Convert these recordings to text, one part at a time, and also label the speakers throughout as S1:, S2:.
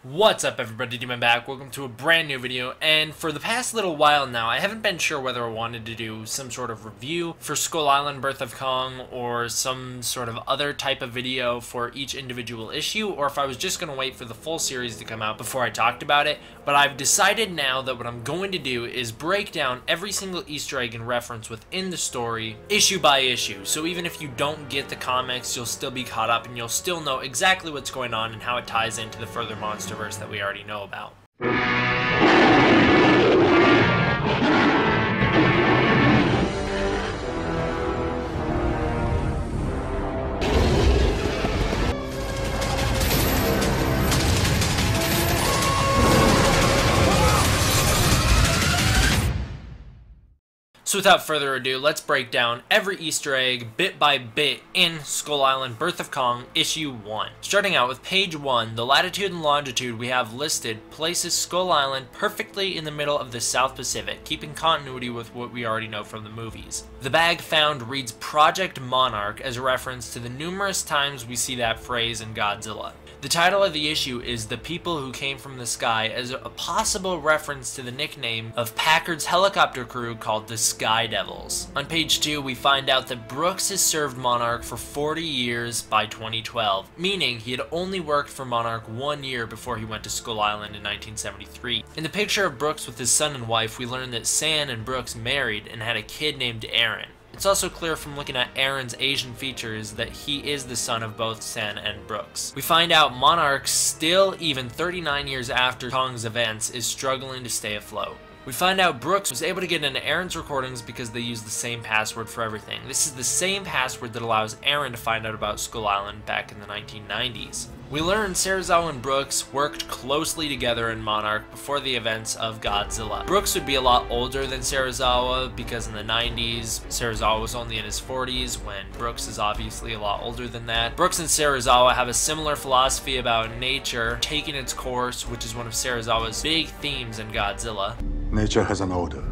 S1: What's up everybody, Demon back, welcome to a brand new video, and for the past little while now, I haven't been sure whether I wanted to do some sort of review for Skull Island Birth of Kong, or some sort of other type of video for each individual issue, or if I was just going to wait for the full series to come out before I talked about it. But I've decided now that what I'm going to do is break down every single Easter egg and reference within the story, issue by issue, so even if you don't get the comics, you'll still be caught up and you'll still know exactly what's going on and how it ties into the further monster that we already know about. So without further ado, let's break down every Easter egg bit by bit in Skull Island Birth of Kong issue 1. Starting out with page 1, the latitude and longitude we have listed places Skull Island perfectly in the middle of the South Pacific, keeping continuity with what we already know from the movies. The bag found reads Project Monarch as a reference to the numerous times we see that phrase in Godzilla. The title of the issue is The People Who Came From the Sky, as a possible reference to the nickname of Packard's helicopter crew called the Sky Devils. On page 2, we find out that Brooks has served Monarch for 40 years by 2012, meaning he had only worked for Monarch 1 year before he went to Skull Island in 1973. In the picture of Brooks with his son and wife, we learn that San and Brooks married and had a kid named Aaron. It's also clear from looking at Aaron's Asian features that he is the son of both San and Brooks. We find out Monarch, still even 39 years after Kong's events, is struggling to stay afloat. We find out Brooks was able to get into Aaron's recordings because they use the same password for everything. This is the same password that allows Aaron to find out about Skull Island back in the 1990s. We learn Serizawa and Brooks worked closely together in Monarch before the events of Godzilla. Brooks would be a lot older than Serizawa because in the 90s, Serizawa was only in his 40s when Brooks is obviously a lot older than that. Brooks and Serizawa have a similar philosophy about nature taking its course, which is one of Serizawa's big themes in Godzilla.
S2: Nature has an order,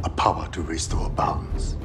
S2: a power to restore balance.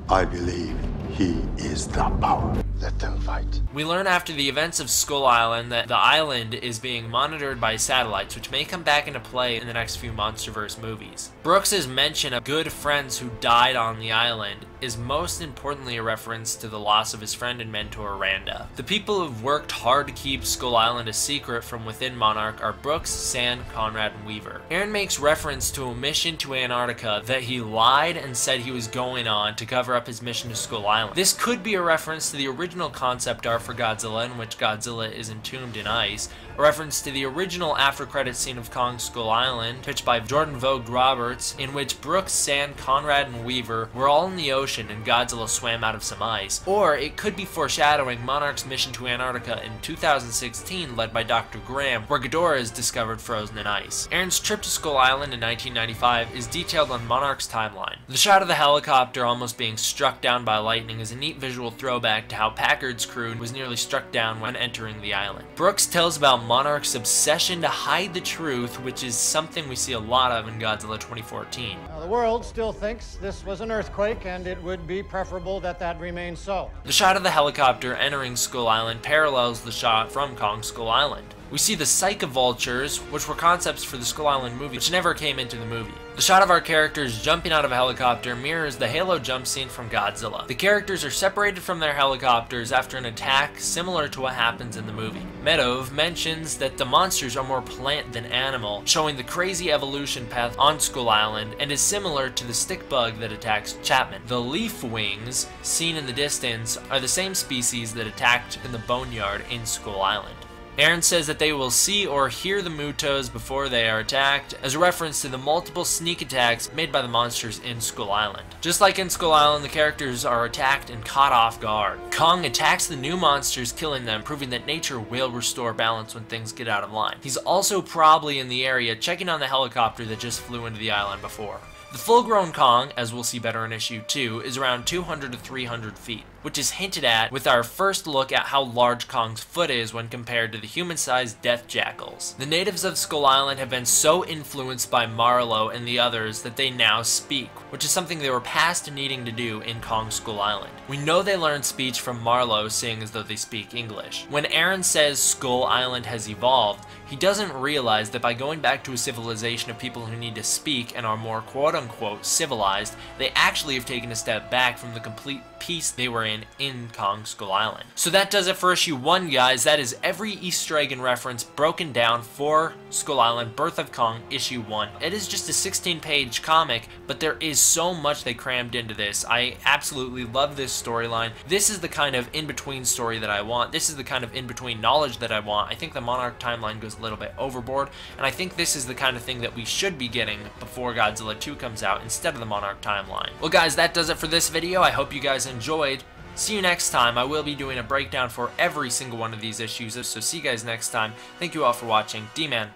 S2: I believe he is that power. Let them fight.
S1: We learn after the events of Skull Island that the island is being monitored by satellites, which may come back into play in the next few MonsterVerse movies. Brooks' mention of good friends who died on the island is most importantly a reference to the loss of his friend and mentor, Randa. The people who've worked hard to keep Skull Island a secret from within Monarch are Brooks, San, Conrad, and Weaver. Aaron makes reference to a mission to Antarctica that he lied and said he was going on to cover up his mission to Skull Island. This could be a reference to the original concept art for Godzilla, in which Godzilla is entombed in ice, a reference to the original after-credits scene of Kong Skull Island, pitched by Jordan Vogt Roberts, in which Brooks, San, Conrad, and Weaver were all in the ocean and Godzilla swam out of some ice. Or it could be foreshadowing Monarch's mission to Antarctica in 2016, led by Dr. Graham, where Ghidorah is discovered frozen in ice. Aaron's trip to Skull Island in 1995 is detailed on Monarch's timeline. The shot of the helicopter almost being struck down by lightning is a neat visual throwback to how Packard's crew was nearly struck down when entering the island. Brooks tells about Monarch's obsession to hide the truth, which is something we see a lot of in Godzilla 2014.
S3: Now, the world still thinks this was an earthquake, and it would be preferable that that remains so.
S1: The shot of the helicopter entering Skull Island parallels the shot from Kong Skull Island. We see the Psycha vultures, which were concepts for the Skull Island movie, which never came into the movie. The shot of our characters jumping out of a helicopter mirrors the Halo jump scene from Godzilla. The characters are separated from their helicopters after an attack similar to what happens in the movie. Medov mentions that the monsters are more plant than animal, showing the crazy evolution path on Skull Island, and is similar to the stick bug that attacks Chapman. The leaf wings, seen in the distance, are the same species that attacked in the boneyard in Skull Island. Aaron says that they will see or hear the Mutos before they are attacked, as a reference to the multiple sneak attacks made by the monsters in Skull Island. Just like in Skull Island, the characters are attacked and caught off guard. Kong attacks the new monsters, killing them, proving that nature will restore balance when things get out of line. He's also probably in the area checking on the helicopter that just flew into the island before. The full-grown Kong, as we'll see better in issue 2, is around 200 to 300 feet. which is hinted at with our first look at how large Kong's foot is when compared to the human-sized death jackals. The natives of Skull Island have been so influenced by Marlowe and the others that they now speak, which is something they were past needing to do in Kong Skull Island. We know they learned speech from Marlowe, seeing as though they speak English. When Aaron says Skull Island has evolved, he doesn't realize that by going back to a civilization of people who need to speak and are more quote-unquote civilized, they actually have taken a step back from the complete piece they were in Kong Skull Island. So that does it for issue 1, guys. That is every Easter egg and reference broken down for Skull Island Birth of Kong issue 1. It is just a 16-page comic, but there is so much they crammed into this. I absolutely love this storyline. This is the kind of in-between story that I want. This is the kind of in-between knowledge that I want. I think the Monarch timeline goes a little bit overboard, and I think this is the kind of thing that we should be getting before Godzilla 2 comes out instead of the Monarch timeline. Well, guys, that does it for this video. I hope you guys enjoyed. See you next time. I will be doing a breakdown for every single one of these issues, so see you guys next time. Thank you all for watching. D-Man